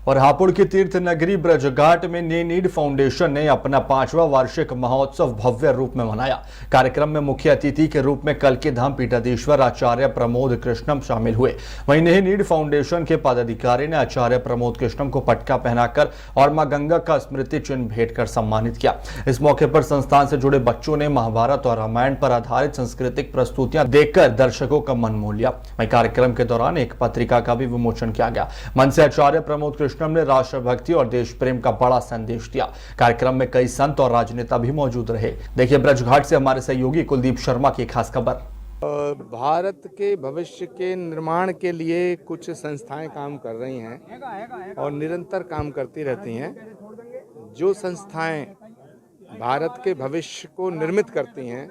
और हापुड़ की तीर्थ नगरी ब्रजघाट में नीड फाउंडेशन ने अपना 5वां वार्षिक महोत्सव भव्य रूप में मनाया। कार्यक्रम में मुख्य अतिथि के रूप में कल्की धाम पीठाधीश्वर आचार्य प्रमोद कृष्णम शामिल हुए। वहीं नीड फाउंडेशन के पदाधिकारी ने आचार्य प्रमोद कृष्णम को पटका पहनाकर और मां गंगा का स्मृति चिन्ह भेंट कर सम्मानित किया। इस मौके पर संस्थान से जुड़े बच्चों ने महाभारत और रामायण पर आधारित सांस्कृतिक प्रस्तुतियां देखकर दर्शकों का मन मोह लिया। वहीं कार्यक्रम के दौरान एक पत्रिका का भी विमोचन किया गया। मंच से आचार्य प्रमोद कृष्णम ने राष्ट्रभक्ति और देश प्रेम का बड़ा संदेश दिया। कार्यक्रम में कई संत और राजनेता भी मौजूद रहे। देखिए ब्रजघाट से हमारे सहयोगी कुलदीप शर्मा की खास खबर। भारत के भविष्य के निर्माण के लिए कुछ संस्थाएं काम कर रही हैं और निरंतर काम करती रहती हैं। जो संस्थाएं भारत के भविष्य को निर्मित करती हैं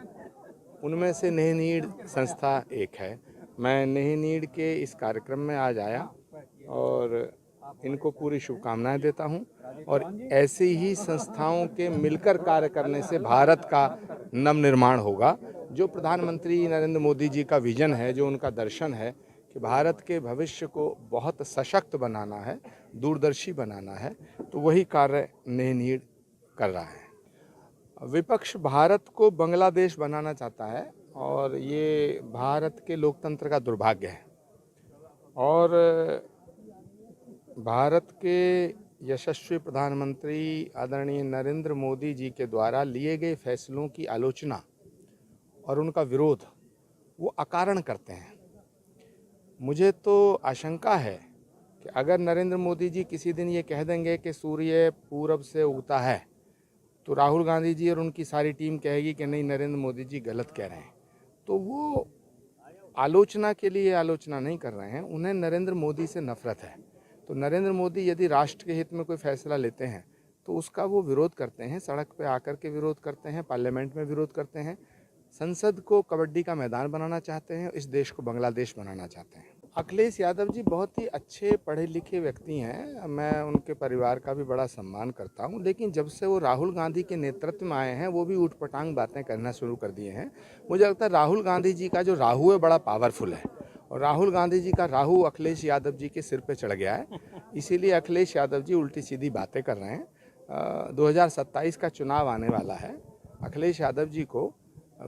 उनमें से नीड संस्था एक है। मैं नीड के इस कार्यक्रम में आज आया और इनको पूरी शुभकामनाएं देता हूं और ऐसी ही संस्थाओं के मिलकर कार्य करने से भारत का नवनिर्माण होगा। जो प्रधानमंत्री नरेंद्र मोदी जी का विजन है, जो उनका दर्शन है कि भारत के भविष्य को बहुत सशक्त बनाना है, दूरदर्शी बनाना है, तो वही कार्य नीड कर रहा है। विपक्ष भारत को बांग्लादेश बनाना चाहता है और ये भारत के लोकतंत्र का दुर्भाग्य है। और भारत के यशस्वी प्रधानमंत्री आदरणीय नरेंद्र मोदी जी के द्वारा लिए गए फैसलों की आलोचना और उनका विरोध वो अकारण करते हैं। मुझे तो आशंका है कि अगर नरेंद्र मोदी जी किसी दिन ये कह देंगे कि सूर्य पूरब से उगता है, तो राहुल गांधी जी और उनकी सारी टीम कहेगी कि नहीं, नरेंद्र मोदी जी गलत कह रहे हैं। तो वो आलोचना के लिए आलोचना नहीं कर रहे हैं, उन्हें नरेंद्र मोदी से नफरत है। तो नरेंद्र मोदी यदि राष्ट्र के हित में कोई फैसला लेते हैं तो उसका वो विरोध करते हैं, सड़क पे आकर के विरोध करते हैं, पार्लियामेंट में विरोध करते हैं, संसद को कबड्डी का मैदान बनाना चाहते हैं, इस देश को बांग्लादेश बनाना चाहते हैं। अखिलेश यादव जी बहुत ही अच्छे पढ़े लिखे व्यक्ति हैं, मैं उनके परिवार का भी बड़ा सम्मान करता हूं, लेकिन जब से वो राहुल गांधी के नेतृत्व में आए हैं वो भी ऊटपटांग बातें करना शुरू कर दिए हैं। मुझे लगता है राहुल गांधी जी का जो राहु है बड़ा पावरफुल है और राहुल गांधी जी का राहु अखिलेश यादव जी के सिर पे चढ़ गया है। इसीलिए अखिलेश यादव जी उल्टी सीधी बातें कर रहे हैं। 2027 का चुनाव आने वाला है। अखिलेश यादव जी को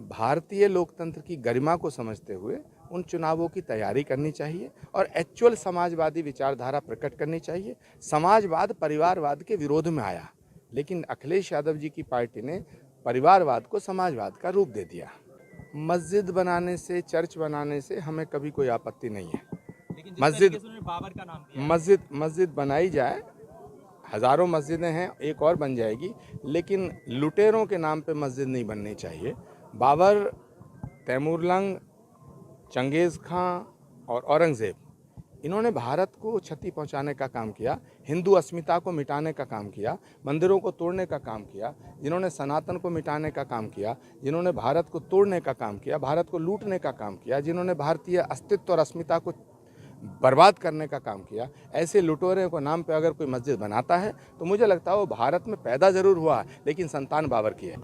भारतीय लोकतंत्र की गरिमा को समझते हुए उन चुनावों की तैयारी करनी चाहिए और एक्चुअल समाजवादी विचारधारा प्रकट करनी चाहिए। समाजवाद परिवारवाद के विरोध में आया, लेकिन अखिलेश यादव जी की पार्टी ने परिवारवाद को समाजवाद का रूप दे दिया। मस्जिद बनाने से, चर्च बनाने से हमें कभी कोई आपत्ति नहीं है। मस्जिद बनाई जाए, हज़ारों मस्जिदें हैं, एक और बन जाएगी, लेकिन लुटेरों के नाम पे मस्जिद नहीं बननी चाहिए। बाबर, तैमूरलंग, चंगेज़ खां और औरंगज़ेब, इन्होंने भारत को क्षति पहुंचाने का काम किया, हिंदू अस्मिता को मिटाने का काम किया, मंदिरों को तोड़ने का काम किया, जिन्होंने सनातन को मिटाने का काम किया, जिन्होंने भारत को तोड़ने का काम किया, भारत को लूटने का काम किया, जिन्होंने भारतीय अस्तित्व और अस्मिता को बर्बाद करने का काम किया। ऐसे लुटेरों को नाम पे अगर कोई मस्जिद बनाता है तो मुझे लगता है वो भारत में पैदा ज़रूर हुआ लेकिन संतान बाबर की है।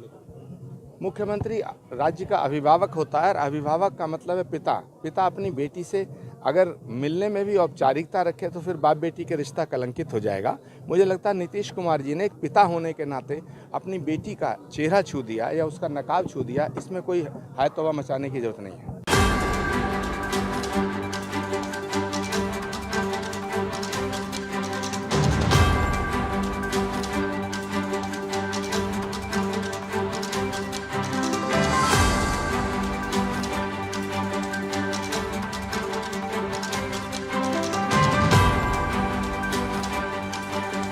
मुख्यमंत्री राज्य का अभिभावक होता है और अभिभावक का मतलब है पिता। पिता अपनी बेटी से अगर मिलने में भी औपचारिकता रखे तो फिर बाप बेटी के रिश्ता कलंकित हो जाएगा। मुझे लगता है नीतीश कुमार जी ने एक पिता होने के नाते अपनी बेटी का चेहरा छू दिया या उसका नकाब छू दिया, इसमें कोई हाय तौबा मचाने की जरूरत नहीं है।